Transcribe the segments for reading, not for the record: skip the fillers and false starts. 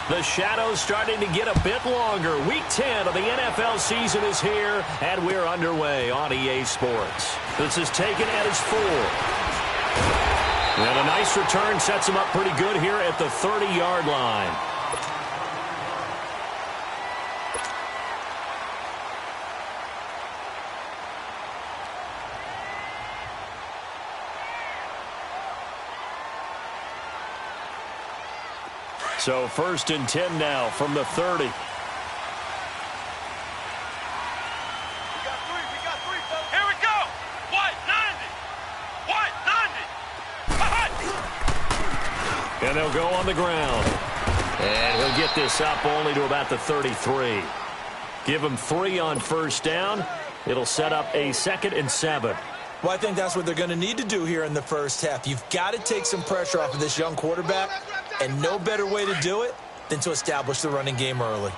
The shadow's starting to get a bit longer. Week 10 of the NFL season is here, and we're underway on EA Sports. This is taken at his 4. And a nice return sets him up pretty good here at the 30-yard line. So 1st and 10 now from the 30. We got three, folks. Here we go. White 90. And they'll go on the ground. And he'll get this up only to about the 33. Give him 3 on 1st down. It'll set up a 2nd and 7. Well, I think that's what they're going to need to do here in the first half. You've got to take some pressure off of this young quarterback, and no better way to do it than to establish the running game early.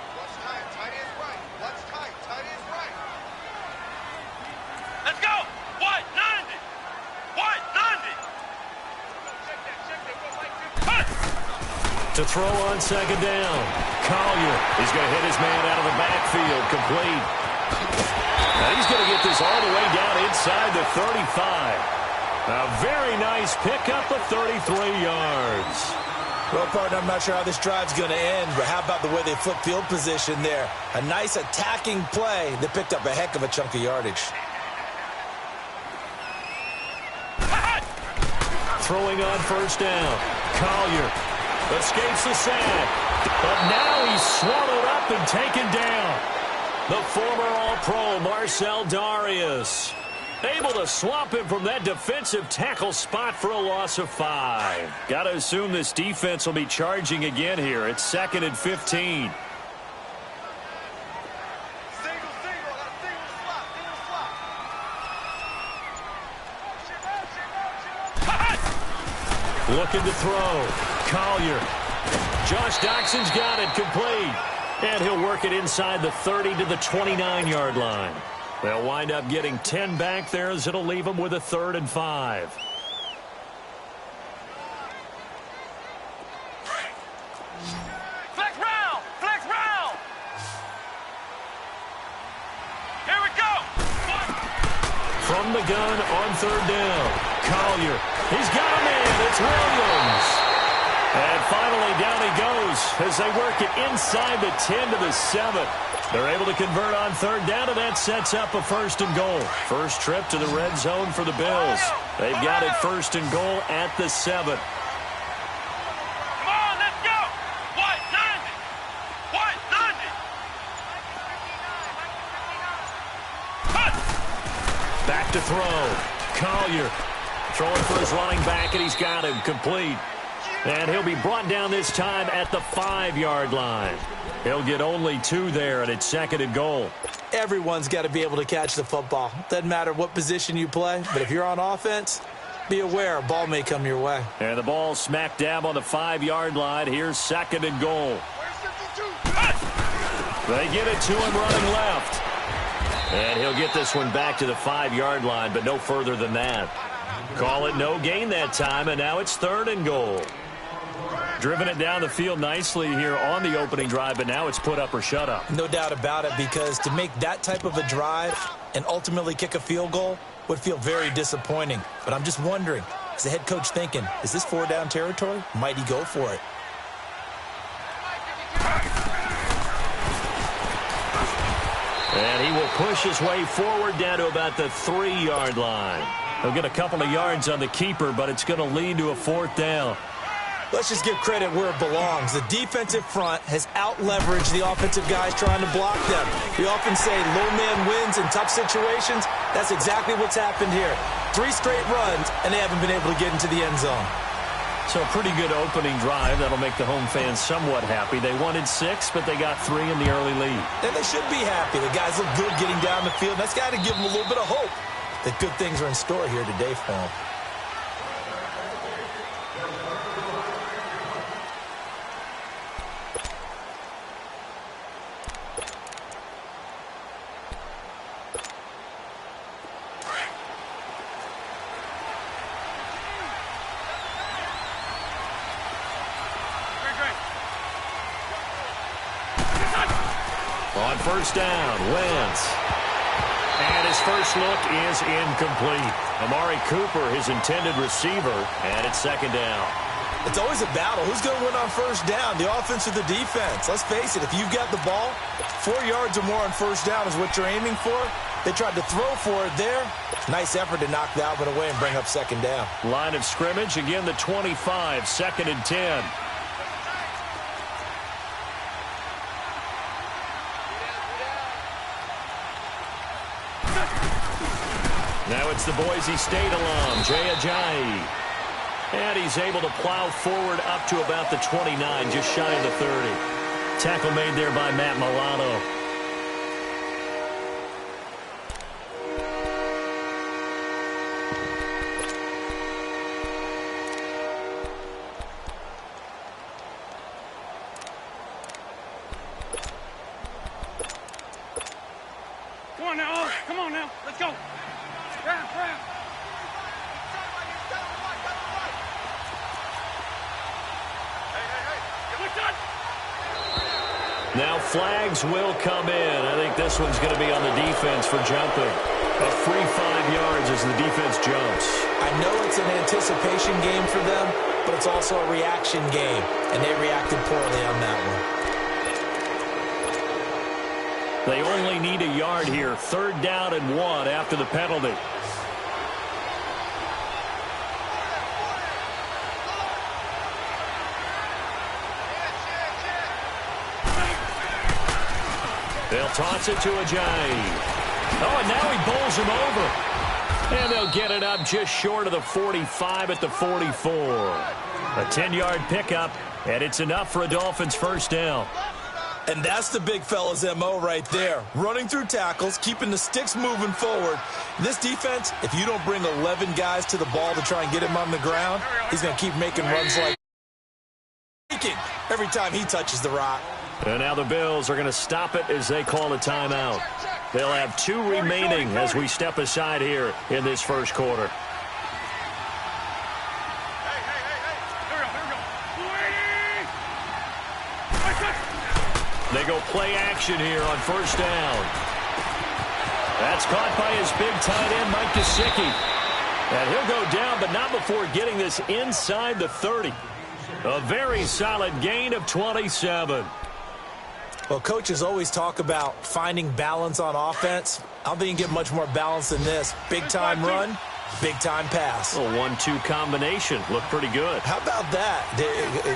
Let's go. White 90. White 90. To throw on 2nd down. Collier is going to hit his man out of the backfield. Complete. Now he's going to get this all the way down inside the 35. A very nice pickup of 33 yards. Well, partner, I'm not sure how this drive's going to end, but how about the way they flip field position there? A nice attacking play that picked up a heck of a chunk of yardage. Throwing on 1st down. Collier escapes the sack. But now he's swallowed up and taken down. The former All-Pro Marcel Darius able to swamp him from that defensive tackle spot for a loss of 5. Got to assume this defense will be charging again here. It's 2nd and 15. Looking to throw. Collier. Josh Doxson's got it complete. And he'll work it inside the 30 to the 29-yard line. They'll wind up getting 10 back there as it'll leave them with a 3rd and 5. Flex round. Flex round. Here we go. From the gun on 3rd down. Collier. He's got a man. It's Williams. And finally, down he goes as they work it inside the 10 to the 7. They're able to convert on 3rd down, and that sets up a 1st and goal. First trip to the red zone for the Bills. They've got it 1st and goal at the 7. Come on, let's go. White 90. White 90. Back to throw. Collier throwing for his running back, and he's got him complete. And he'll be brought down this time at the 5-yard line. He'll get only 2 there, and it's 2nd and goal. Everyone's got to be able to catch the football. Doesn't matter what position you play, but if you're on offense, be aware a ball may come your way. And the ball smack dab on the 5-yard line. Here's 2nd and goal. They get it to him running left. And he'll get this one back to the 5-yard line, but no further than that. Call it no gain that time, and now it's 3rd and goal. Driven it down the field nicely here on the opening drive, but now it's put up or shut up. No doubt about it, because to make that type of a drive and ultimately kick a field goal would feel very disappointing. But I'm just wondering, is the head coach thinking, is this 4-down territory? Might he go for it? And he will push his way forward down to about the 3-yard line. He'll get a couple of yards on the keeper, but it's going to lead to a 4th down. Let's just give credit where it belongs. The defensive front has out-leveraged the offensive guys trying to block them. We often say low man wins in tough situations. That's exactly what's happened here. 3 straight runs, and they haven't been able to get into the end zone. So a pretty good opening drive. That'll make the home fans somewhat happy. They wanted 6, but they got 3 in the early lead. And they should be happy. The guys look good getting down the field. That's got to give them a little bit of hope that good things are in store here today for them. On first down, Wentz. And his first look is incomplete. Amari Cooper, his intended receiver, and it's second down. It's always a battle. Who's going to win on first down, the offense or the defense? Let's face it, if you've got the ball, 4 yards or more on first down is what you're aiming for. They tried to throw for it there. Nice effort to knock the Alvin away and bring up second down. Line of scrimmage, again the 25, second and 10. Now it's the Boise State alum, Jay Ajayi. And he's able to plow forward up to about the 29, just shy of the 30. Tackle made there by Matt Milano. Come on now, come on now, let's go. Grab. Now flags will come in. I think this one's going to be on the defense for jumping. A free 5 yards as the defense jumps. I know it's an anticipation game for them, but it's also a reaction game, and they reacted poorly on that one. They only need a yard here. Third down and 1 after the penalty. They'll toss it to Ajayi. Oh, and now he bowls him over. And they'll get it up just short of the 45 at the 44. A 10-yard pickup, and it's enough for a Dolphins first down. And that's the big fella's MO right there. Running through tackles, keeping the sticks moving forward. This defense, if you don't bring 11 guys to the ball to try and get him on the ground, he's going to keep making runs like every time he touches the rock. And now the Bills are going to stop it as they call a timeout. They'll have 2 remaining as we step aside here in this first quarter. They go play action here on first down. That's caught by his big tight end, Mike Gesicki. And he'll go down, but not before getting this inside the 30. A very solid gain of 27. Well, coaches always talk about finding balance on offense. I don't think you can get much more balance than this. Big-time run, big-time pass. A 1-2 combination. Looked pretty good. How about that?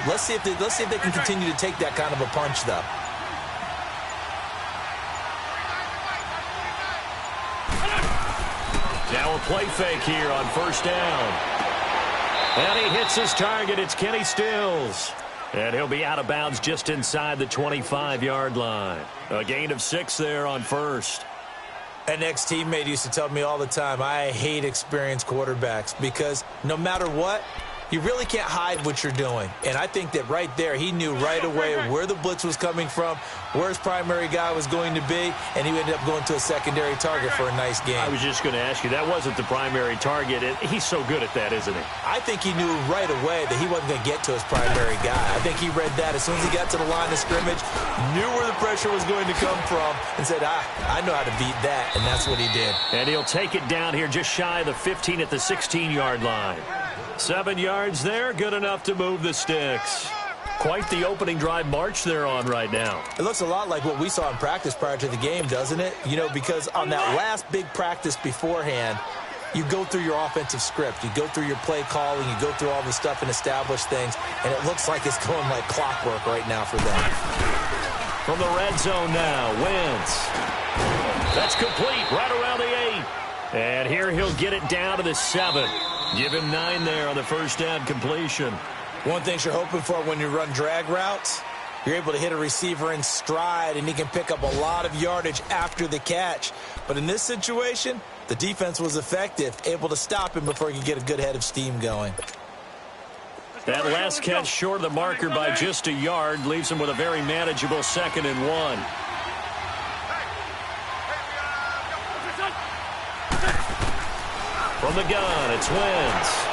Let's see if they can continue to take that kind of a punch, though. Now a play fake here on first down. And he hits his target. It's Kenny Stills. And he'll be out of bounds just inside the 25-yard line. A gain of 6 there on first. An ex-teammate used to tell me all the time, I hate experienced quarterbacks because no matter what, you really can't hide what you're doing. And I think that right there, he knew right away where the blitz was coming from, where his primary guy was going to be, and he ended up going to a secondary target for a nice game. I was just going to ask you, that wasn't the primary target. He's so good at that, isn't he? I think he knew right away that he wasn't going to get to his primary guy. I think he read that as soon as he got to the line of scrimmage, knew where the pressure was going to come from, and said, I know how to beat that, and that's what he did. And he'll take it down here just shy of the 15 at the 16-yard line. 7 yards there, good enough to move the sticks. Quite the opening drive march they're on right now. It looks a lot like what we saw in practice prior to the game, doesn't it? You know, because on that last big practice beforehand, you go through your offensive script. You go through your play calling. You go through all the stuff and establish things. And it looks like it's going like clockwork right now for them. From the red zone now, Wentz. That's complete right around the 8. And here he'll get it down to the 7. Give him 9 there on the first down completion. One thing you're hoping for when you run drag routes, you're able to hit a receiver in stride, and he can pick up a lot of yardage after the catch. But in this situation, the defense was effective, able to stop him before he could get a good head of steam going. That last catch short of the marker by just a yard leaves him with a very manageable 2nd and 1. From the gun, it's Wentz.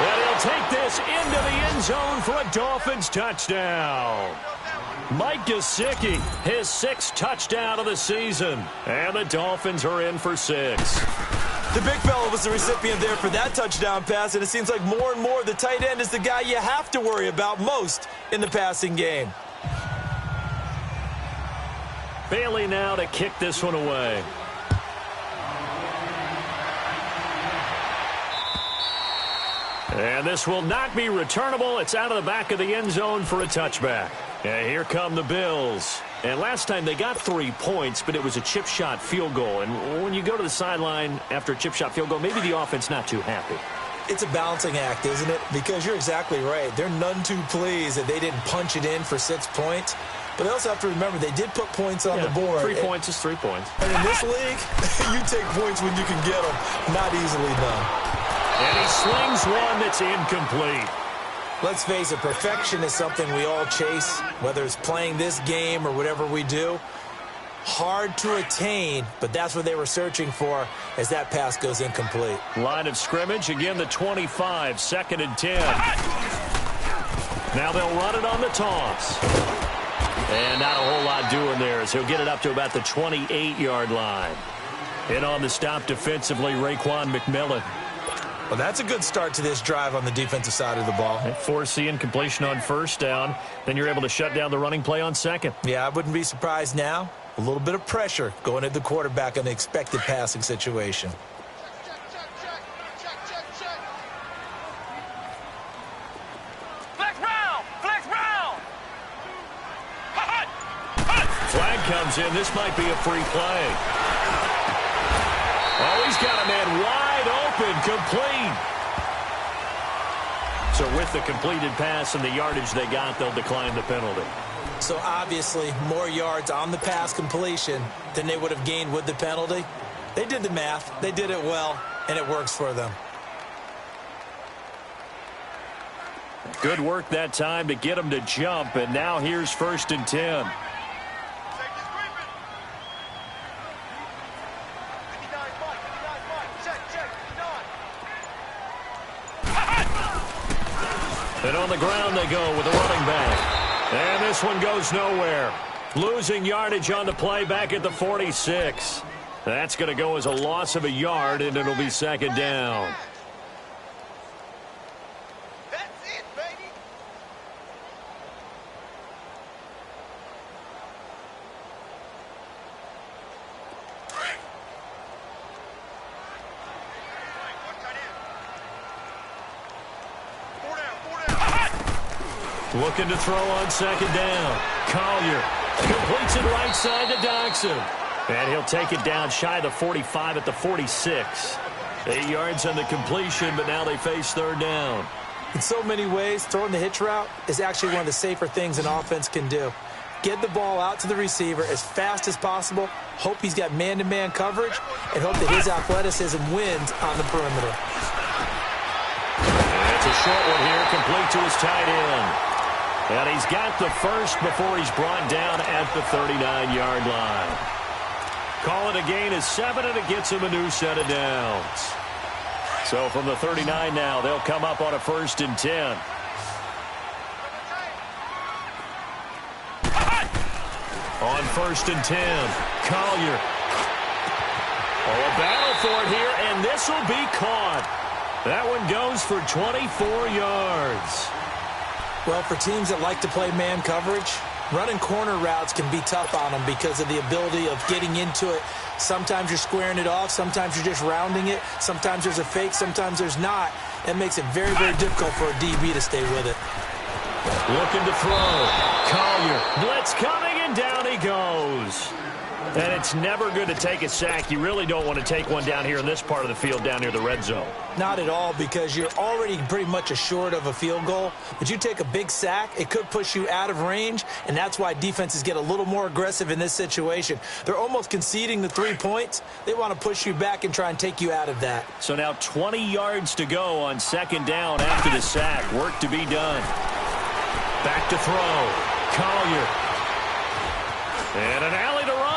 And he'll take this into the end zone for a Dolphins touchdown. Mike Gesicki, his 6th touchdown of the season. And the Dolphins are in for 6. The big fella was the recipient there for that touchdown pass, and it seems like more and more the tight end is the guy you have to worry about most in the passing game. Bailey now to kick this one away. And this will not be returnable. It's out of the back of the end zone for a touchback. And here come the Bills. And last time they got 3 points, but it was a chip shot field goal. And when you go to the sideline after a chip shot field goal, maybe the offense not too happy. It's a balancing act, isn't it? Because you're exactly right. They're none too pleased that they didn't punch it in for 6 points. But they also have to remember they did put points on the board. 3 points is 3 points. And in this league, you take points when you can get them. Not easily done. And he slings one that's incomplete. Let's face it, perfection is something we all chase, whether it's playing this game or whatever we do. Hard to attain, but that's what they were searching for as that pass goes incomplete. Line of scrimmage, again the 25, 2nd and 10. Now they'll run it on the toss. And not a whole lot doing there as he'll get it up to about the 28-yard line. In on the stop defensively, Raekwon McMillan. Well, that's a good start to this drive on the defensive side of the ball. Force the incompletion on 1st down. Then you're able to shut down the running play on 2nd. Yeah, I wouldn't be surprised now. A little bit of pressure going at the quarterback in the expected passing situation. Flag comes in. This might be a free play. Oh, he's got a man wide open, complete. So with the completed pass and the yardage they got, they'll decline the penalty. So obviously more yards on the pass completion than they would have gained with the penalty. They did the math. They did it well, and it works for them. Good work that time to get them to jump, and now here's 1st and 10. And on the ground they go with a running back. And this one goes nowhere. Losing yardage on the play back at the 46. That's going to go as a loss of a yard, and it'll be 2nd down. That's it, baby. Looking to throw on 2nd down. Collier completes it right side to Dodson. And he'll take it down shy of the 45 at the 46. 8 yards on the completion, but now they face 3rd down. In so many ways, throwing the hitch route is actually one of the safer things an offense can do. Get the ball out to the receiver as fast as possible, hope he's got man-to-man coverage, and hope that his athleticism wins on the perimeter. And it's a short one here, complete to his tight end. And he's got the first before he's brought down at the 39-yard line. Call it a gain of 7, and it gets him a new set of downs. So from the 39 now, they'll come up on a 1st and 10. On 1st and 10, Collier. Oh, a battle for it here, and this will be caught. That one goes for 24 yards. Well, for teams that like to play man coverage, running corner routes can be tough on them because of the ability of getting into it. Sometimes you're squaring it off. Sometimes you're just rounding it. Sometimes there's a fake. Sometimes there's not. It makes it very, very difficult for a DB to stay with it. Looking to throw. Collier. Blitz coming, and down he goes. And it's never good to take a sack. You really don't want to take one down here in this part of the field, down near the red zone. Not at all, because you're already pretty much assured of a field goal. But you take a big sack, it could push you out of range, and that's why defenses get a little more aggressive in this situation. They're almost conceding the 3 points. They want to push you back and try and take you out of that. So now 20 yards to go on 2nd down after the sack. Work to be done. Back to throw. Collier. And an alley to run.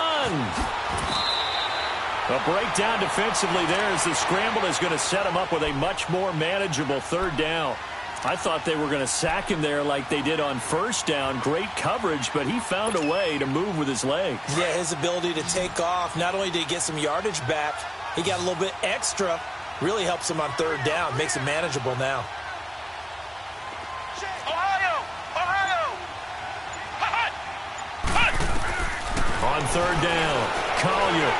A breakdown defensively there as the scramble is going to set him up with a much more manageable 3rd down. I thought they were going to sack him there like they did on first down. Great coverage, but he found a way to move with his legs. Yeah, his ability to take off, not only did he get some yardage back, he got a little bit extra. Really helps him on third down, makes it manageable now. On third down, Collier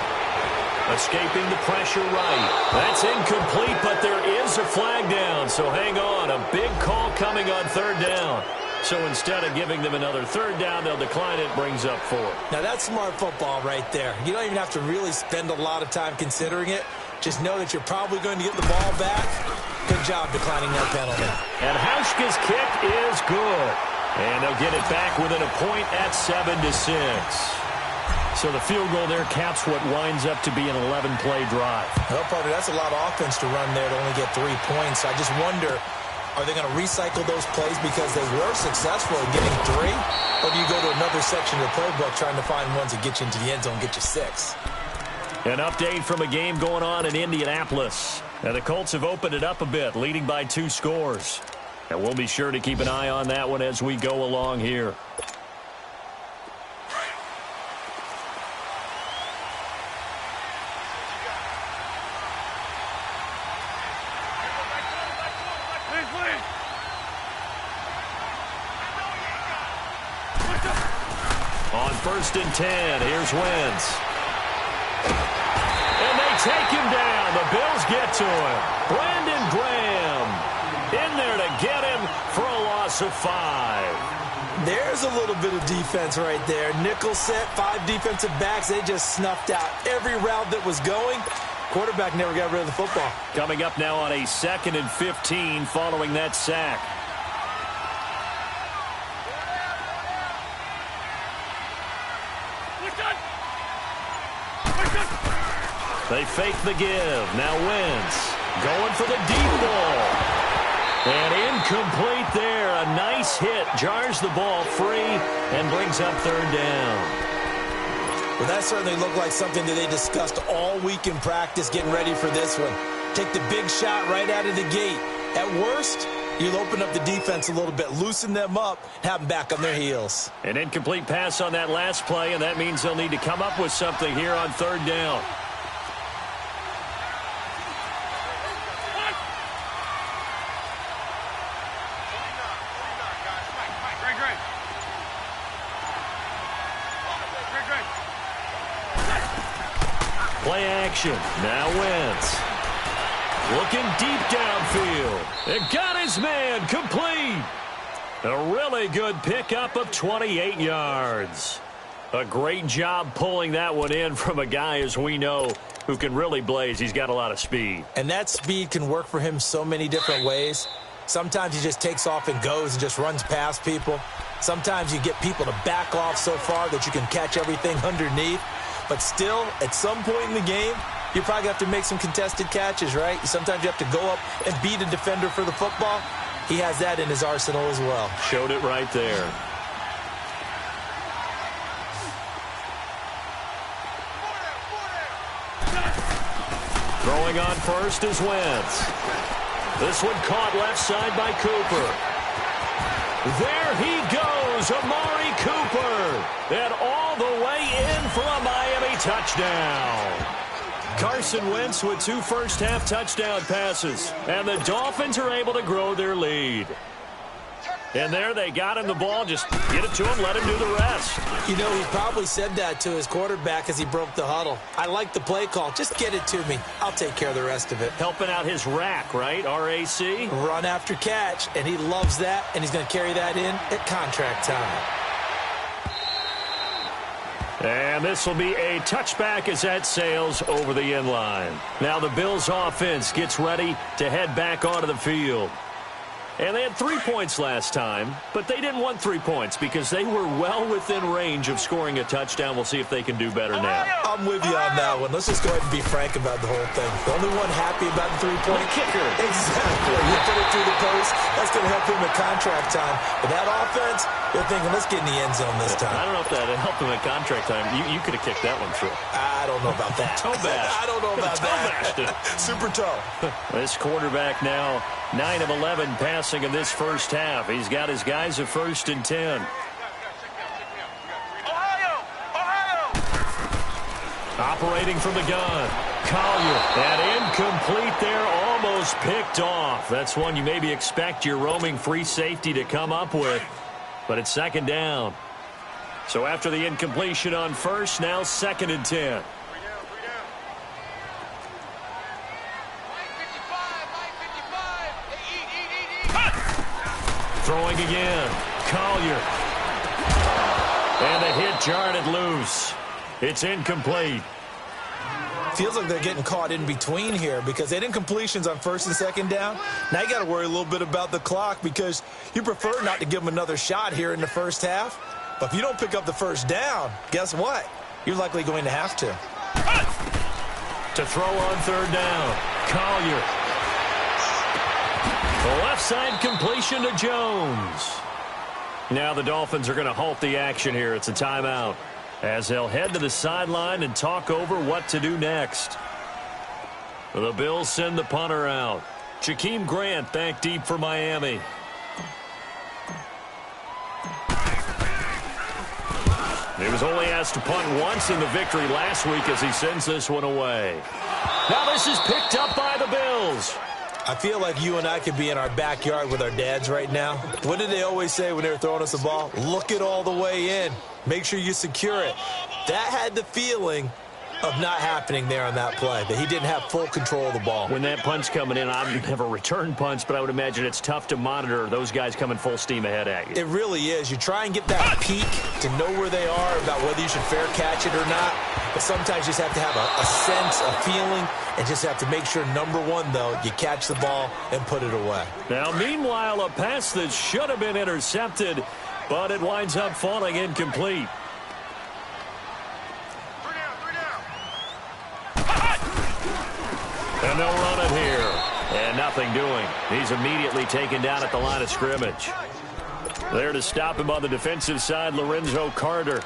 escaping the pressure right. That's incomplete, but there is a flag down, so hang on. A big call coming on third down. So instead of giving them another third down, they'll decline it, brings up 4. Now that's smart football right there. You don't even have to really spend a lot of time considering it. Just know that you're probably going to get the ball back. Good job declining that penalty. And Hauschka's kick is good. And they'll get it back within a point at 7-6. So the field goal there caps what winds up to be an 11-play drive. Well, partner, that's a lot of offense to run there to only get 3 points. I just wonder, are they going to recycle those plays because they were successful in getting 3? Or do you go to another section of the playbook trying to find ones that get you into the end zone and get you 6? An update from a game going on in Indianapolis. Now the Colts have opened it up a bit, leading by 2 scores. And we'll be sure to keep an eye on that one as we go along here. On 1st and 10, here's Wentz. And they take him down. The Bills get to him. Brandon Graham in there to get him for a loss of 5. There's a little bit of defense right there. Nickel set, 5 defensive backs. They just snuffed out every route that was going. Quarterback never got rid of the football. Coming up now on a 2nd and 15 following that sack. They fake the give. Now Wentz going for the deep ball. And incomplete there. A nice hit. Jars the ball free and brings up 3rd down. Well, that certainly looked like something that they discussed all week in practice getting ready for this one. Take the big shot right out of the gate. At worst, you'll open up the defense a little bit, loosen them up, have them back on their heels. An incomplete pass on that last play, and that means they'll need to come up with something here on 3rd down. Play action. Now Wentz. Looking deep downfield. It got his man complete. A really good pickup of 28 yards. A great job pulling that one in from a guy, as we know, who can really blaze. He's got a lot of speed. And that speed can work for him so many different ways. Sometimes he just takes off and goes and just runs past people. Sometimes you get people to back off so far that you can catch everything underneath. But still, at some point in the game, you probably have to make some contested catches, right? Sometimes you have to go up and beat a defender for the football. He has that in his arsenal as well. Showed it right there. Throwing on first is Wentz. This one caught left side by Cooper. There he goes, Amari Cooper. And all the way in for a Miami touchdown. Carson Wentz with 2 first-half touchdown passes. And the Dolphins are able to grow their lead. And there they got him the ball. Just get it to him, let him do the rest. You know, he probably said that to his quarterback as he broke the huddle. I like the play call. Just get it to me. I'll take care of the rest of it. Helping out his rack, right? R-A-C? Run after catch, and he loves that, and he's going to carry that in at contract time. And this will be a touchback as that sails over the end line. Now the Bills offense gets ready to head back onto the field. And they had 3 points last time, but they didn't want 3 points because they were well within range of scoring a touchdown. We'll see if they can do better now. I'm with you on that one. Let's just go ahead and be frank about the whole thing. The only one happy about the 3-point kicker. Exactly. You put it through the post. That's going to help him at contract time. But that offense, they're thinking, let's get in the end zone this time. I don't know if that helped him at contract time. You could have kicked that one through. I don't know about that. Toe bash. I don't know about that. Super toe. This quarterback now, 9 of 11 pass passing in this first half. He's got his guys at 1st and 10. Operating from the gun. Collier. And incomplete there, almost picked off. That's one you maybe expect your roaming free safety to come up with. But it's 2nd down. So after the incompletion on 1st, now 2nd and 10. Throwing again. Collier. And the hit jarred it loose. It's incomplete. Feels like they're getting caught in between here because they didn't completions on 1st and 2nd down. Now you got to worry a little bit about the clock because you prefer not to give them another shot here in the first half. But if you don't pick up the 1st down, guess what? You're likely going to have to. To throw on 3rd down. Collier. The left side completion to Jones. Now the Dolphins are going to halt the action here. It's a timeout, as they'll head to the sideline and talk over what to do next. The Bills send the punter out. Jakeem Grant back deep for Miami. He was only asked to punt once in the victory last week as he sends this one away. Now this is picked up by the Bills. I feel like you and I could be in our backyard with our dads right now. What did they always say when they were throwing us the ball? Look it all the way in. Make sure you secure it. That had the feeling of not happening there on that play, that he didn't have full control of the ball. When that punch coming in, I've never returned punch, but I would imagine it's tough to monitor those guys coming full steam ahead at you. It really is. You try and get that peek to know where they are, about whether you should fair catch it or not. But sometimes you just have to have a sense, a feeling, and just have to make sure, number one, though, you catch the ball and put it away. Now, meanwhile, a pass that should have been intercepted, but it winds up falling incomplete. And they'll run it here. And nothing doing. He's immediately taken down at the line of scrimmage. There to stop him on the defensive side, Lorenzo Carter.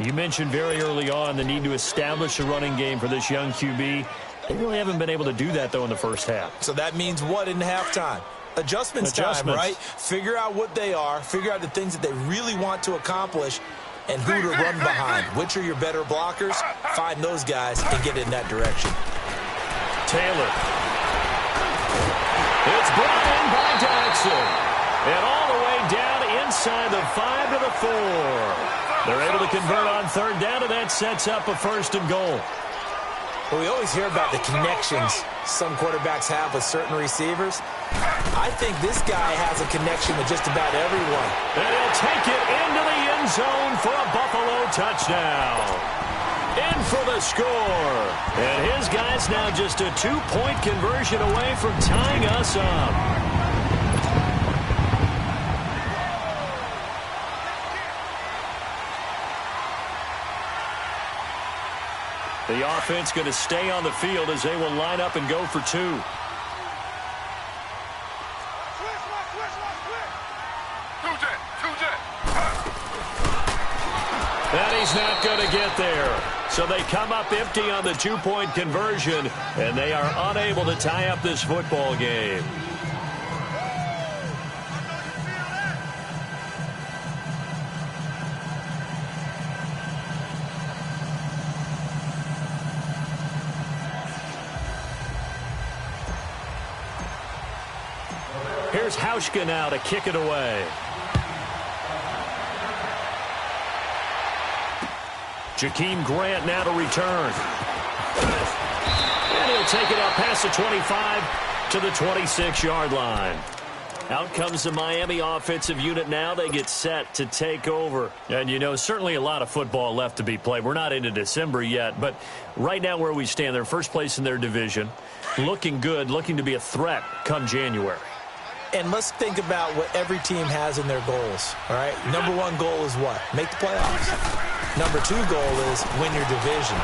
You mentioned very early on the need to establish a running game for this young QB. They really haven't been able to do that, though, in the first half. So that means what in halftime? Adjustments time, right? Figure out what they are. Figure out the things that they really want to accomplish and who to run behind. Which are your better blockers? Find those guys and get in that direction. Taylor. It's brought in by Jackson. And all the way down inside the 5 to the 4. They're able to convert on 3rd down, and that sets up a 1st and goal. Well, we always hear about the connections some quarterbacks have with certain receivers. I think this guy has a connection with just about everyone. And he'll take it into the end zone for a Buffalo touchdown. In for the score. And his guys now just a 2-point conversion away from tying us up. The offense going to stay on the field as they will line up and go for 2. And he's not going to get there. So they come up empty on the 2-point conversion, and they are unable to tie up this football game. Here's Hauschka now to kick it away. Jakeem Grant now to return. And he'll take it up past the 25 to the 26-yard line. Out comes the Miami offensive unit now. They get set to take over. And, you know, certainly a lot of football left to be played. We're not into December yet, but right now where we stand, they're first place in their division. Looking good, looking to be a threat come January. And let's think about what every team has in their goals, all right? Number 1 goal is what? Make the playoffs. Number 2 goal is win your division.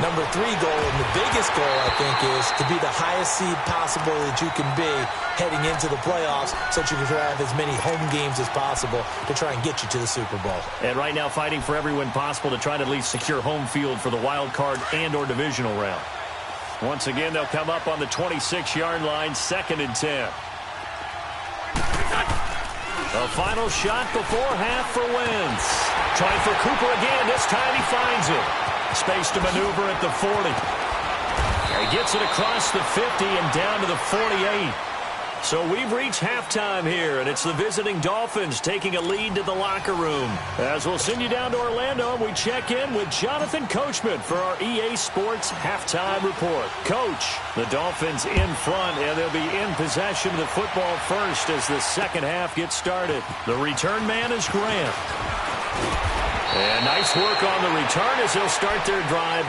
Number 3 goal, and the biggest goal, I think, is to be the highest seed possible that you can be heading into the playoffs so that you can have as many home games as possible to try and get you to the Super Bowl. And right now fighting for every win possible to try to at least secure home field for the wild card and or divisional round. Once again, they'll come up on the 26-yard line, 2nd and 10. A final shot before half for Wentz. Trying for Cooper again. This time he finds it. Space to maneuver at the 40. He gets it across the 50 and down to the 48. So we've reached halftime here, and it's the visiting Dolphins taking a lead to the locker room. As we'll send you down to Orlando, we check in with Jonathan Coachman for our EA Sports Halftime Report. Coach, the Dolphins in front, and they'll be in possession of the football first as the second half gets started. The return man is Grant. And nice work on the return as they'll start their drive.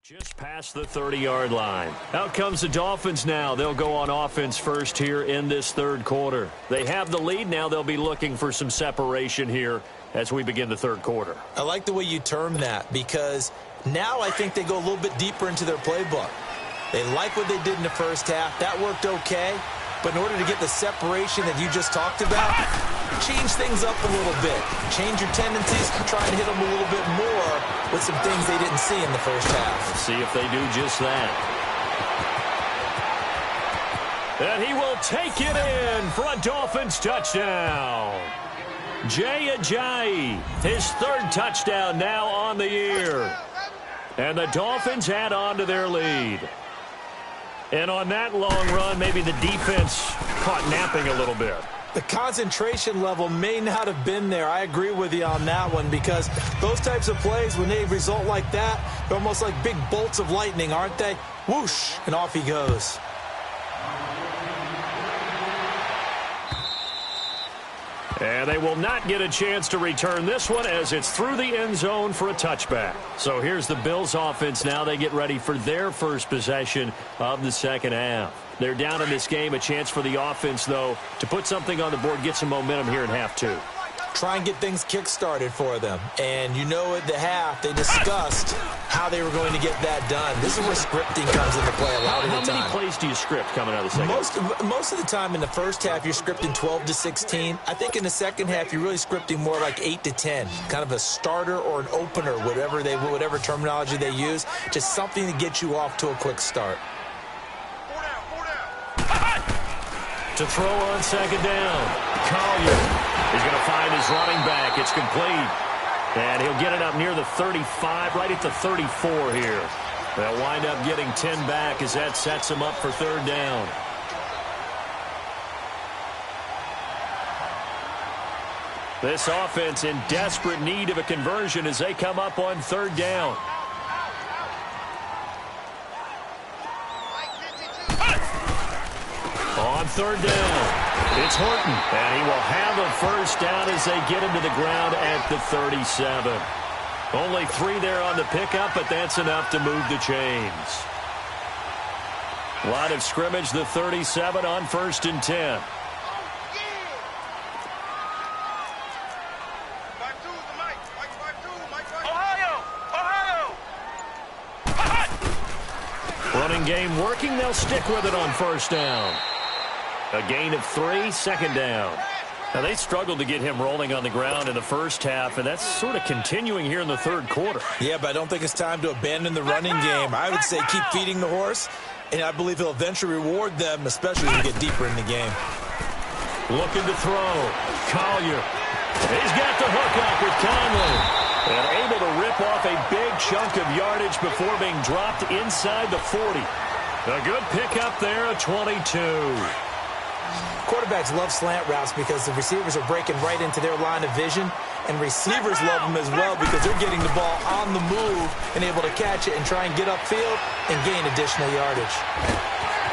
Just past the 30-yard line. Out comes the Dolphins now. They'll go on offense first here in this third quarter. They have the lead now. They'll be looking for some separation here as we begin the third quarter. I like the way you term that because now I think they go a little bit deeper into their playbook. They like what they did in the first half. That worked okay. But in order to get the separation that you just talked about, change things up a little bit. Change your tendencies to try and hit them a little bit more with some things they didn't see in the first half. Let's see if they do just that. And he will take it in for a Dolphins touchdown. Jay Ajayi, his third touchdown now on the year. And the Dolphins add on to their lead. And on that long run, maybe the defense caught napping a little bit. The concentration level may not have been there. I agree with you on that one because those types of plays, when they result like that, they're almost like big bolts of lightning, aren't they? Whoosh, and off he goes. And they will not get a chance to return this one as it's through the end zone for a touchback. So here's the Bills offense now. They get ready for their first possession of the second half. They're down in this game. A chance for the offense, though, to put something on the board, get some momentum here in half two. Try and get things kick-started for them. And you know at the half, they discussed how they were going to get that done. This is where scripting comes into play a lot of the time. How many plays do you script coming out of the second half? Most of the time in the first half, you're scripting 12 to 16. I think in the second half, you're really scripting more like 8 to 10. Kind of a starter or an opener, whatever terminology they use. Just something to get you off to a quick start. To throw on second down, Collier. He's going to find his running back. It's complete. And he'll get it up near the 35, right at the 34 here. They'll wind up getting 10 back as that sets him up for third down. This offense in desperate need of a conversion as they come up on third down. On third down, it's Horton, and he will have a first down as they get him to the ground at the 37. Only 3 there on the pickup, but that's enough to move the chains. Line of scrimmage, the 37 on 1st and 10. Running game working. They'll stick with it on 1st down. A gain of 3, 2nd down. Now, they struggled to get him rolling on the ground in the first half, and that's sort of continuing here in the 3rd quarter. Yeah, but I don't think it's time to abandon the running game. I would say keep feeding the horse, and I believe he'll eventually reward them, especially as we get deeper in the game. Looking to throw. Collier. He's got the hook up with Conley. And able to rip off a big chunk of yardage before being dropped inside the 40. A good pickup there, a 22. Quarterbacks love slant routes because the receivers are breaking right into their line of vision, and receivers love them as well because they're getting the ball on the move and able to catch it and try and get upfield and gain additional yardage.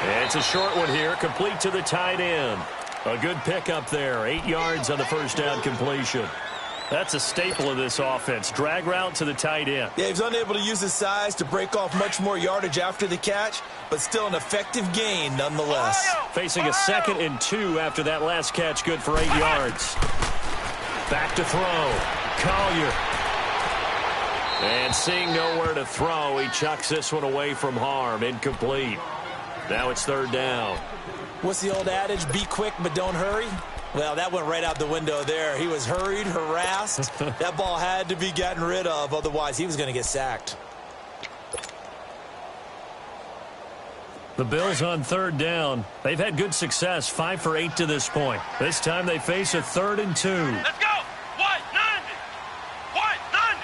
And it's a short one here, complete to the tight end. A good pickup there, 8 yards on the 1st down completion. That's a staple of this offense. Drag route to the tight end. Yeah, he's unable to use his size to break off much more yardage after the catch, but still an effective gain nonetheless. Facing a 2nd and 2 after that last catch, good for 8 yards. Back to throw. Collier. And seeing nowhere to throw, he chucks this one away from harm. Incomplete. Now it's 3rd down. What's the old adage? Be quick, but don't hurry. Well, that went right out the window there. He was hurried, harassed. That ball had to be gotten rid of, otherwise he was going to get sacked. The Bills on 3rd down. They've had good success, 5 for 8 to this point. This time they face a 3rd and 2. Let's go. 190. 190.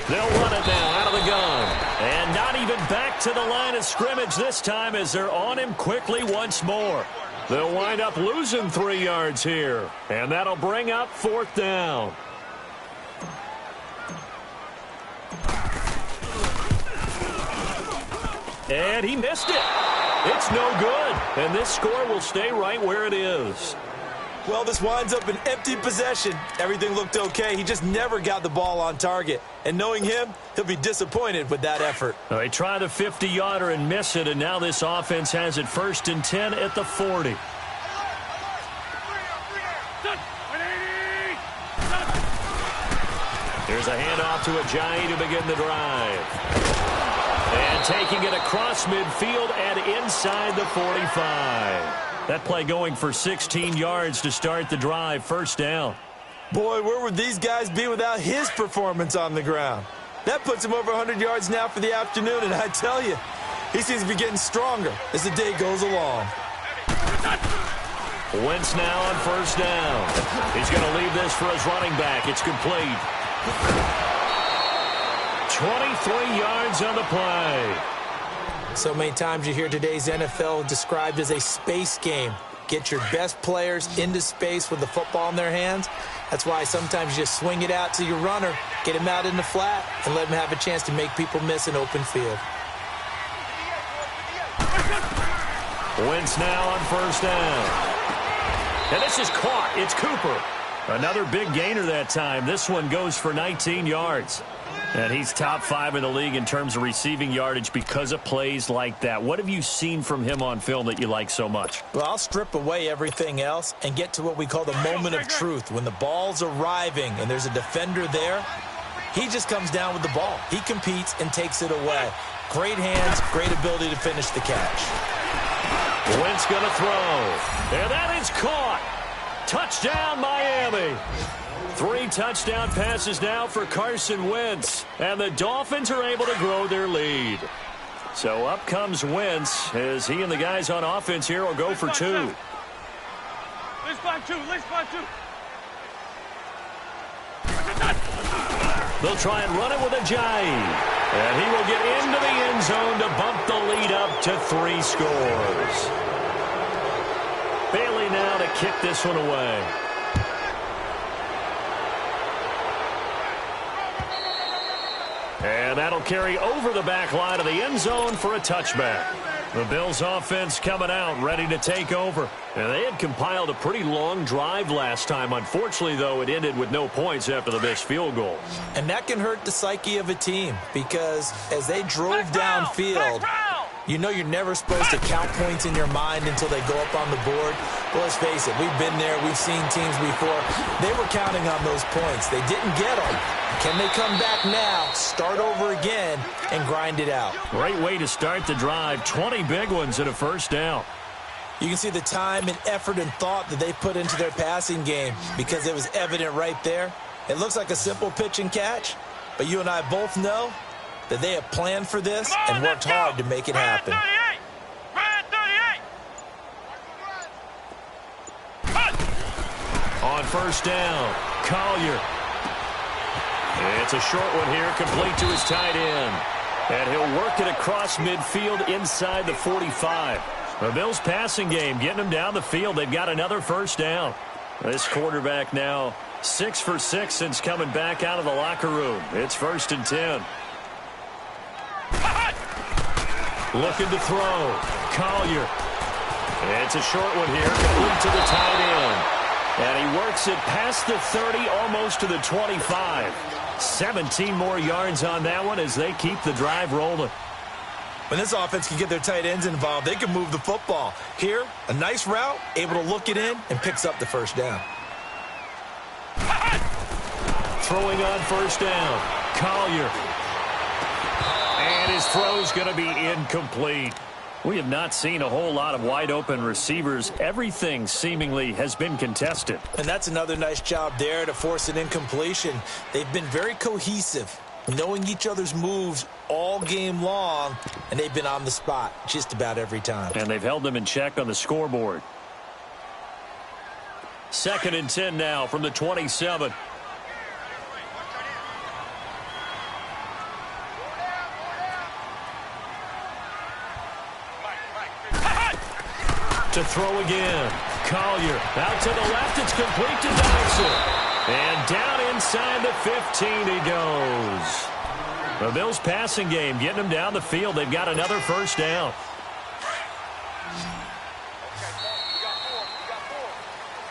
They'll run it now out of the gun. And not even back to the line of scrimmage this time as they're on him quickly once more. They'll wind up losing 3 yards here. And that'll bring up 4th down. And he missed it. It's no good. And this score will stay right where it is. Well, this winds up an empty possession. Everything looked okay. He just never got the ball on target. And knowing him, he'll be disappointed with that effort. They try the 50-yarder and miss it, and now this offense has it 1st and 10 at the 40. Here's a handoff to Ajayi to begin the drive. And taking it across midfield and inside the 45. That play going for 16 yards to start the drive. 1st down. Boy, where would these guys be without his performance on the ground? That puts him over 100 yards now for the afternoon, and I tell you, he seems to be getting stronger as the day goes along. Wentz now on 1st down. He's going to leave this for his running back. It's complete. 23 yards on the play. So many times you hear today's NFL described as a space game. Get your best players into space with the football in their hands. That's why sometimes you just swing it out to your runner, get him out in the flat, and let him have a chance to make people miss an open field. Wentz now on 1st down. And this is caught. It's Cooper. Another big gainer that time. This one goes for 19 yards. And he's top 5 in the league in terms of receiving yardage because of plays like that. What have you seen from him on film that you like so much? Well, I'll strip away everything else and get to what we call the moment of truth. When the ball's arriving and there's a defender there, he just comes down with the ball. He competes and takes it away. Great hands, great ability to finish the catch. Wentz going to throw. And that is caught. Touchdown, Miami. 3 touchdown passes now for Carson Wentz. And the Dolphins are able to grow their lead. So up comes Wentz as he and the guys on offense here will go for 2. Let's find 2. Let's find 2. They'll try and run it with Ajayi. And he will get into the end zone to bump the lead up to 3 scores. Bailey now to kick this one away. And that'll carry over the back line of the end zone for a touchback. The Bills offense coming out, ready to take over. And they had compiled a pretty long drive last time. Unfortunately, though, it ended with no points after the missed field goal. And that can hurt the psyche of a team because as they drove downfield, you know you're never supposed to count points in your mind until they go up on the board. But let's face it, we've been there. We've seen teams before. They were counting on those points. They didn't get them. Can they come back now, start over again, and grind it out? Great way to start the drive. 20 big ones and a first down. You can see the time and effort and thought that they put into their passing game because it was evident right there. It looks like a simple pitch and catch, but you and I both know that they have planned for this and worked hard to make it happen. On first down, Collier. It's a short one here, complete to his tight end. And he'll work it across midfield inside the 45. The Bills passing game getting them down the field. They've got another first down. This quarterback now 6 for 6 since coming back out of the locker room. It's 1st and 10. Looking to throw. Collier. It's a short one here, complete to the tight end. And he works it past the 30, almost to the 25. 17 more yards on that one as they keep the drive rolling. When this offense can get their tight ends involved, they can move the football. Here, a nice route, able to look it in, and picks up the first down. Throwing on first down, Collier. And his throw's going to be incomplete. We have not seen a whole lot of wide-open receivers. Everything seemingly has been contested. And that's another nice job there to force an incompletion. They've been very cohesive, knowing each other's moves all game long, and they've been on the spot just about every time. And they've held them in check on the scoreboard. 2nd and 10 now from the 27. To throw again. Collier out to the left. It's complete to Dyson. And down inside the 15 he goes. The Bills passing game getting them down the field. They've got another first down.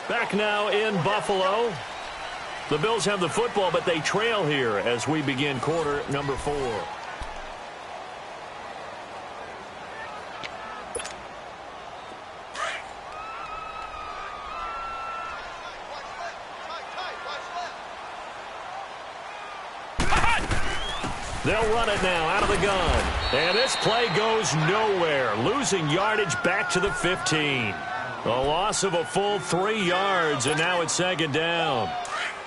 Back now in Buffalo. The Bills have the football, but they trail here as we begin quarter number 4. They'll run it now out of the gun. And this play goes nowhere. Losing yardage back to the 15. A loss of a full 3 yards, and now it's 2nd down.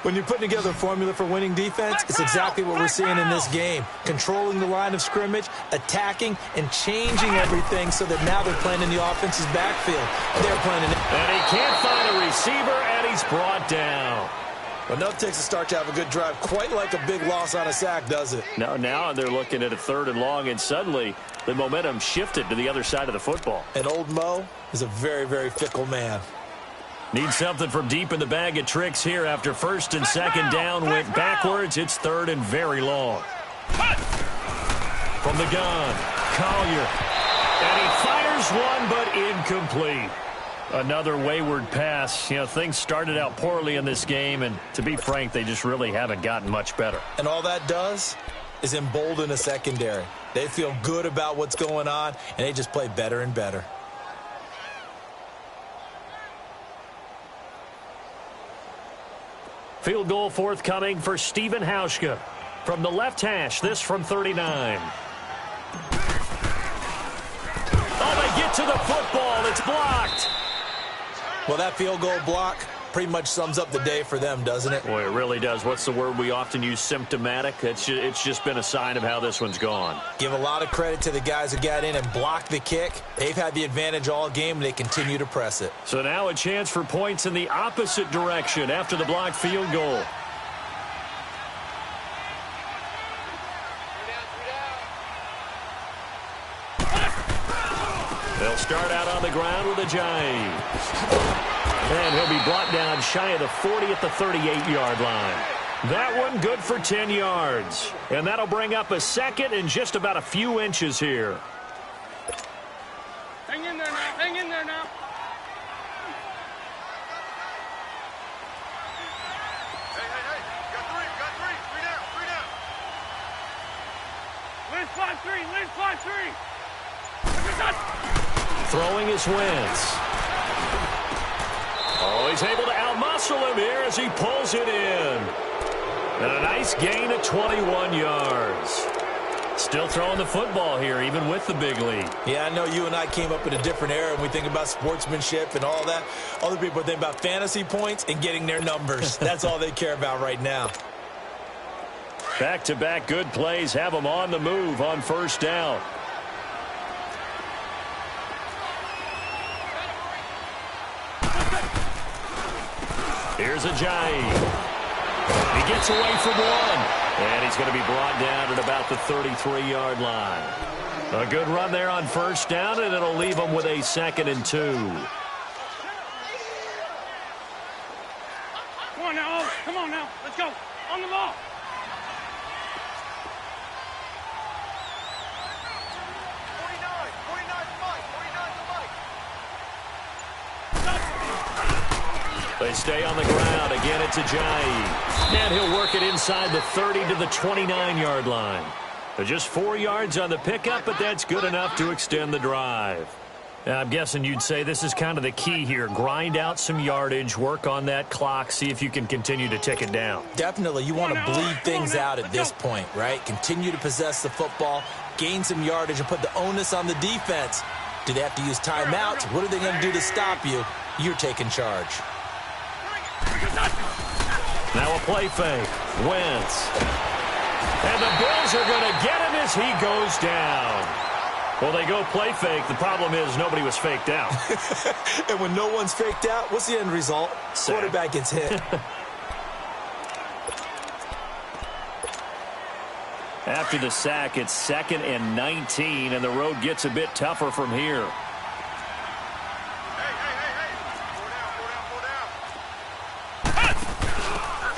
When you're putting together a formula for winning defense, it's exactly what we're seeing in this game. Controlling the line of scrimmage, attacking, and changing everything so that now they're playing in the offense's backfield. They're playing in. And he can't find a receiver, and he's brought down. Enough takes a start to have a good drive. Quite like a big loss on a sack, does it? Now they're looking at a 3rd and long, and suddenly the momentum shifted to the other side of the football. And old Mo is a very, very fickle man. Need something from deep in the bag of tricks here after 1st and 2nd down went backwards. It's 3rd and very long. From the gun, Collier. And he fires one, but incomplete. Another wayward pass. You know, things started out poorly in this game, and to be frank, they just really haven't gotten much better. And all that does is embolden a secondary. They feel good about what's going on, and they just play better and better. Field goal forthcoming for Stephen Hauschka. From the left hash, this from 39. Oh, they get to the football. It's blocked. Well, that field goal block pretty much sums up the day for them, doesn't it? Boy, it really does. What's the word we often use? Symptomatic. It's just been a sign of how this one's gone. Give a lot of credit to the guys who got in and blocked the kick. They've had the advantage all game, and they continue to press it. So now a chance for points in the opposite direction after the blocked field goal. They'll start out on the ground with a jive. And he'll be brought down shy of the 40 at the 38-yard line. That one good for 10 yards. And that'll bring up a 2nd and just about a few inches here. 5-3. Lynn, 5-3. Throwing his Wentz. Oh, he's able to outmuscle him here as he pulls it in. And a nice gain of 21 yards. Still throwing the football here, even with the big lead. Yeah, I know you and I came up in a different era and we think about sportsmanship and all that. Other people think about fantasy points and getting their numbers. That's all they care about right now. Back-to-back good plays have them on the move on first down. Here's Ajayi. He gets away from one. And he's going to be brought down at about the 33-yard line. A good run there on first down, and it'll leave him with a 2nd and 2. Come on now, oh, come on now. Let's go. On the ball. They stay on the ground. Again, it's Ajayi. And he'll work it inside the 30 to the 29-yard line. Just 4 yards on the pickup, but that's good enough to extend the drive. I'm guessing you'd say this is kind of the key here. Grind out some yardage, work on that clock, see if you can continue to tick it down. Definitely. You want to bleed things out at this point, right? Continue to possess the football, gain some yardage, and put the onus on the defense. Do they have to use timeouts? What are they going to do to stop you? You're taking charge. Now a play fake. Wentz. And the Bills are going to get him as he goes down. Well, they go play fake. The problem is nobody was faked out. And when no one's faked out, what's the end result? Quarterback gets hit. After the sack, it's 2nd and 19, and the road gets a bit tougher from here.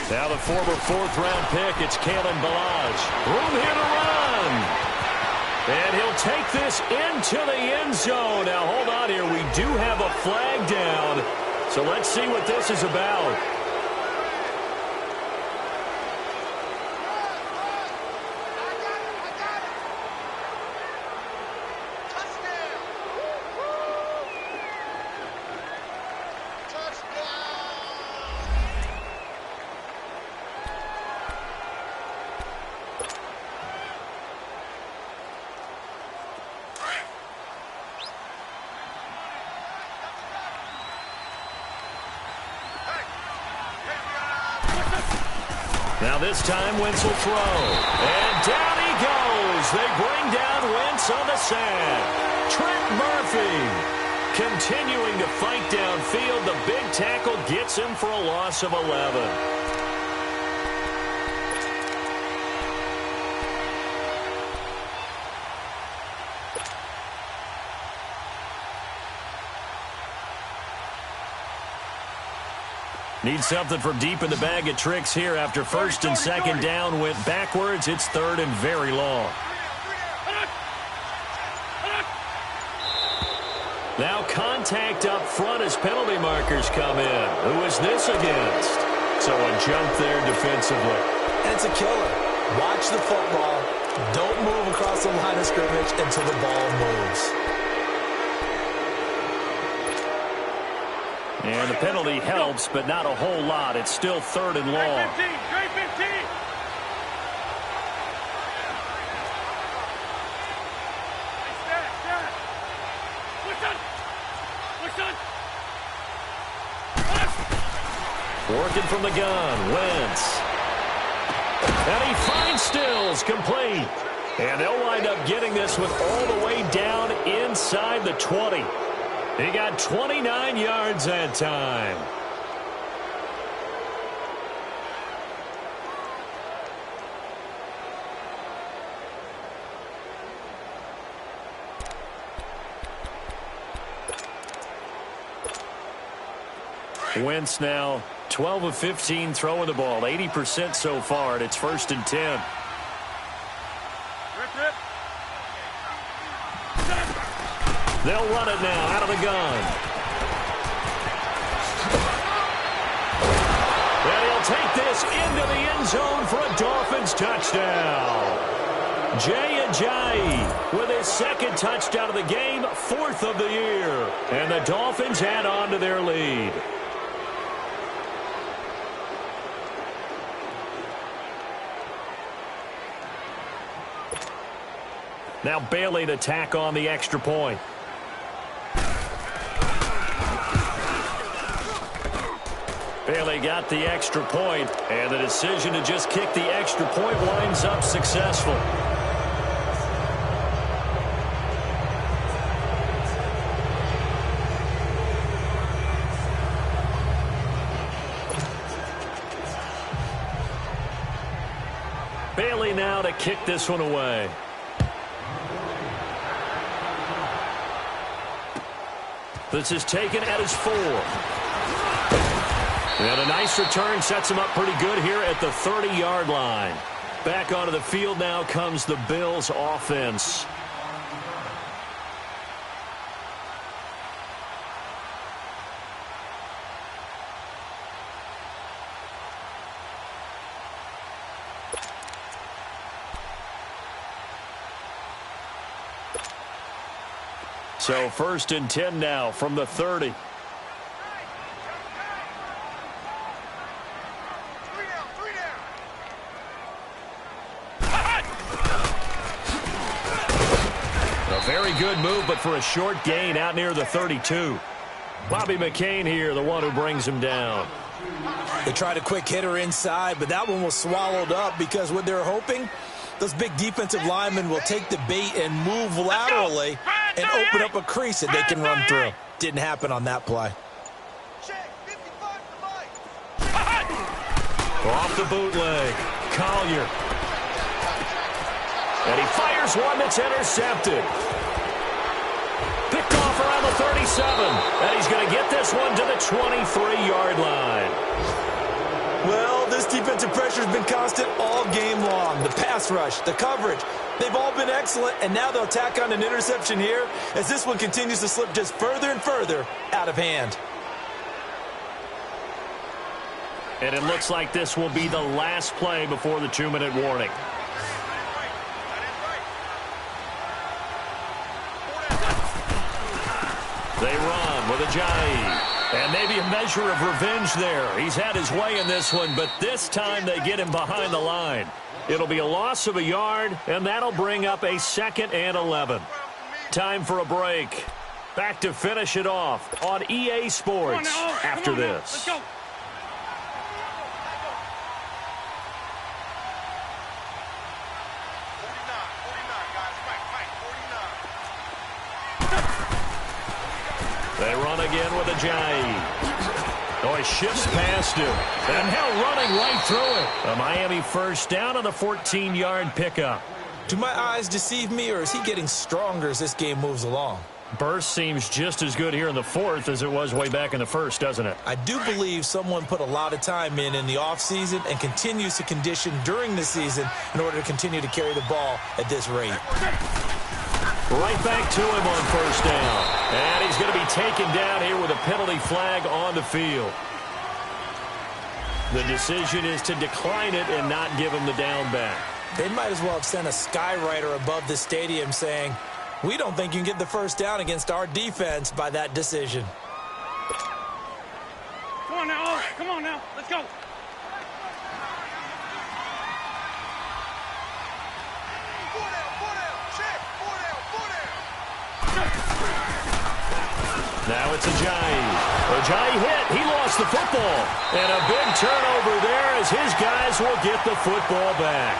Now the former 4th-round pick, it's Kalen Ballage. Room here to run. And he'll take this into the end zone. Now, hold on here. We do have a flag down. So let's see what this is about. Now this time, Wentz will throw. And down he goes. They bring down Wentz on the sack. Trent Murphy continuing to fight downfield. The big tackle gets him for a loss of 11. Need something from deep in the bag of tricks here after 1st and 2nd down went backwards. It's 3rd and very long. Now contact up front as penalty markers come in. Who is this against? So a jump there defensively. And it's a killer. Watch the football. Don't move across the line of scrimmage until the ball moves. And the penalty helps, but not a whole lot. It's still 3rd and long. Trey 15. Working from the gun, Wentz. And he finds Stills, complete. And they'll wind up getting this one all the way down inside the 20. He got 29 yards that time. Wentz now 12 of 15 throwing the ball, 80% so far, and it's 1st and 10. They'll run it now out of the gun. And he'll take this into the end zone for a Dolphins touchdown. Jay Ajayi with his second touchdown of the game, 4th of the year. And the Dolphins add on to their lead. Now Bailey to tack on the extra point. Bailey got the extra point, and the decision to just kick the extra point winds up successful. Bailey now to kick this one away. This is taken at his 4. And a nice return sets him up pretty good here at the 30-yard line. Back onto the field now comes the Bills offense. So 1st and 10 now from the 30. A very good move, but for a short gain out near the 32. Bobby McCain here, the one who brings him down. They tried a quick hitter inside, but that one was swallowed up because what they're hoping, those big defensive linemen will take the bait and move laterally and open up a crease that they can run through. Didn't happen on that play. Off the bootleg, Collier. And he fires one that's intercepted. Picked off around the 37. And he's going to get this one to the 23-yard line. Well, this defensive pressure has been constant all game long. The pass rush, the coverage, they've all been excellent, and now they'll tack on an interception here as this one continues to slip just further and further out of hand. And it looks like this will be the last play before the 2-minute warning. They run with Ajayi. And maybe a measure of revenge there. He's had his way in this one, but this time they get him behind the line. It'll be a loss of a yard, and that'll bring up a 2nd and 11. Time for a break. Back to finish it off on EA Sports after this. Let's go. They run again with Ajayi. Oh, he shifts past him. And now running right through it. A Miami first down on the 14-yard pickup. Do my eyes deceive me, or is he getting stronger as this game moves along? Burst seems just as good here in the 4th as it was way back in the 1st, doesn't it? I do believe someone put a lot of time in the offseason and continues to condition during the season in order to continue to carry the ball at this rate. Right back to him on first down. And he's going to be taken down here with a penalty flag on the field. The decision is to decline it and not give him the down back. They might as well have sent a skywriter above the stadium saying, we don't think you can get the first down against our defense by that decision. Come on now. Come on now. Let's go. Now it's Ajayi. Ajayi hit. He lost the football. And a big turnover there as his guys will get the football back.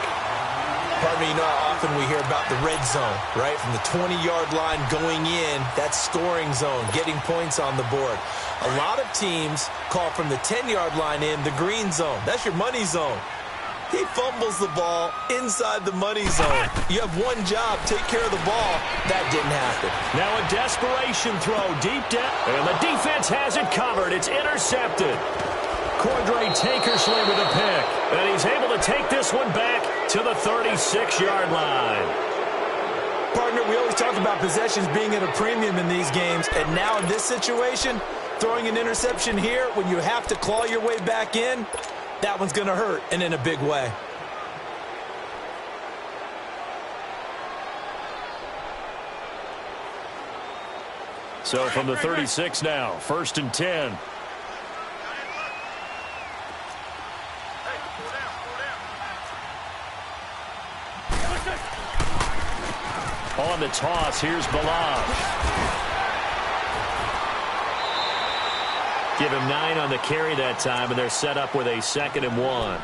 Pardon me, you know how often we hear about the red zone, right? From the 20-yard line going in, that's scoring zone, getting points on the board. A lot of teams call from the 10-yard line in the green zone. That's your money zone. He fumbles the ball inside the money zone. You have one job, take care of the ball. That didn't happen. Now a desperation throw deep down. And the defense has it covered. It's intercepted. Cordray Tankersley with a pick. And he's able to take this one back to the 36-yard line. Partner, we always talk about possessions being at a premium in these games. And now in this situation, throwing an interception here when you have to claw your way back in, that one's going to hurt, and in a big way. So from the 36 now, 1st and 10. On the toss, here's Balazs. Give him 9 on the carry that time, and they're set up with a 2nd and 1.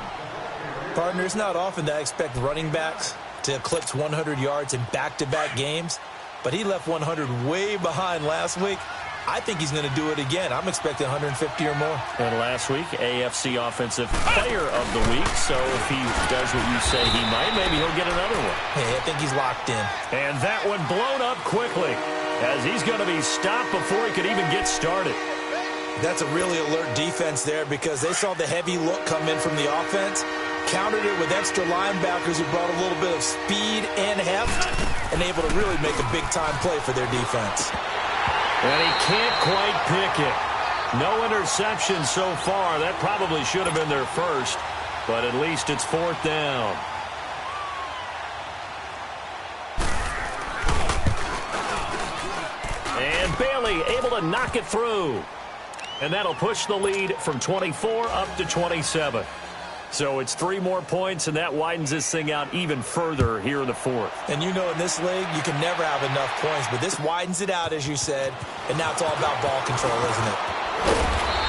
Partner, it's not often that I expect running backs to eclipse 100 yards in back-to-back games, but he left 100 way behind last week. I think he's going to do it again. I'm expecting 150 or more. And last week, AFC Offensive Player of the Week. So if he does what you say he might, maybe he'll get another one. Hey, I think he's locked in. And that one blown up quickly as he's going to be stopped before he could even get started. That's a really alert defense there because they saw the heavy look come in from the offense, countered it with extra linebackers who brought a little bit of speed and heft, and able to really make a big-time play for their defense. And he can't quite pick it. No interception so far. That probably should have been their first, but at least it's 4th down. And Bailey able to knock it through. And that'll push the lead from 24 up to 27. So it's 3 more points, and that widens this thing out even further here in the 4th. And you know in this league, you can never have enough points, but this widens it out, as you said, and now it's all about ball control, isn't it?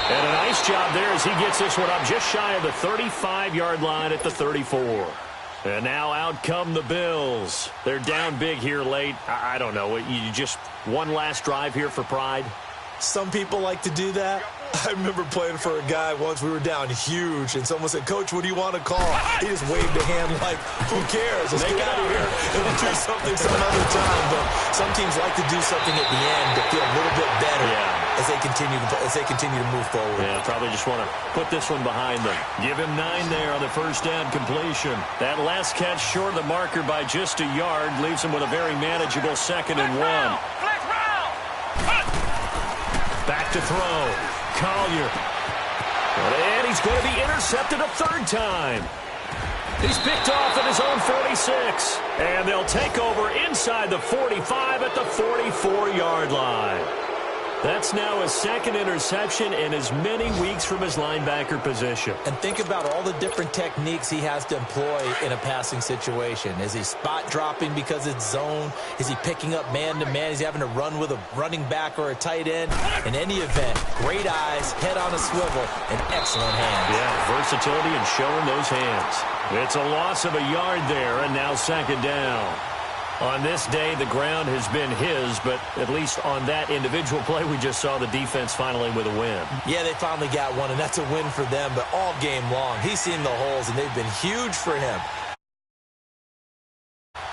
And a nice job there as he gets this one up just shy of the 35-yard line at the 34. And now out come the Bills. They're down big here late. I don't know. You just one last drive here for pride? Some people like to do that. I remember playing for a guy once. We were down huge, and someone said, "Coach, what do you want to call?" He just waved a hand like, "Who cares? Let's get out of here and we'll do something some other time." But some teams like to do something at the end to feel a little bit better as they continue to move forward. Yeah, probably just want to put this one behind them. Give him 9 there on the 1st down completion. That last catch short of the marker by just a yard leaves him with a very manageable 2nd and 1. Back to throw. Collier. And he's going to be intercepted a 3rd time. He's picked off at his own 46. And they'll take over inside the 45 at the 44-yard line. That's now his 2nd interception in as many weeks from his linebacker position. And think about all the different techniques he has to employ in a passing situation. Is he spot dropping because it's zone? Is he picking up man-to-man? Is he having to run with a running back or a tight end? In any event, great eyes, head on a swivel, and excellent hands. Yeah, versatility and showing those hands. It's a loss of a yard there, and now 2nd down. On this day, the ground has been his, but at least on that individual play, we just saw the defense finally with a win. Yeah, they finally got one, and that's a win for them, but all game long, he's seen the holes, and they've been huge for him.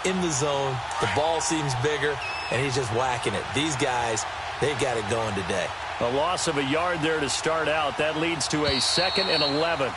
In the zone, the ball seems bigger, and he's just whacking it. These guys, they've got it going today. A loss of a yard there to start out. That leads to a 2nd and 11.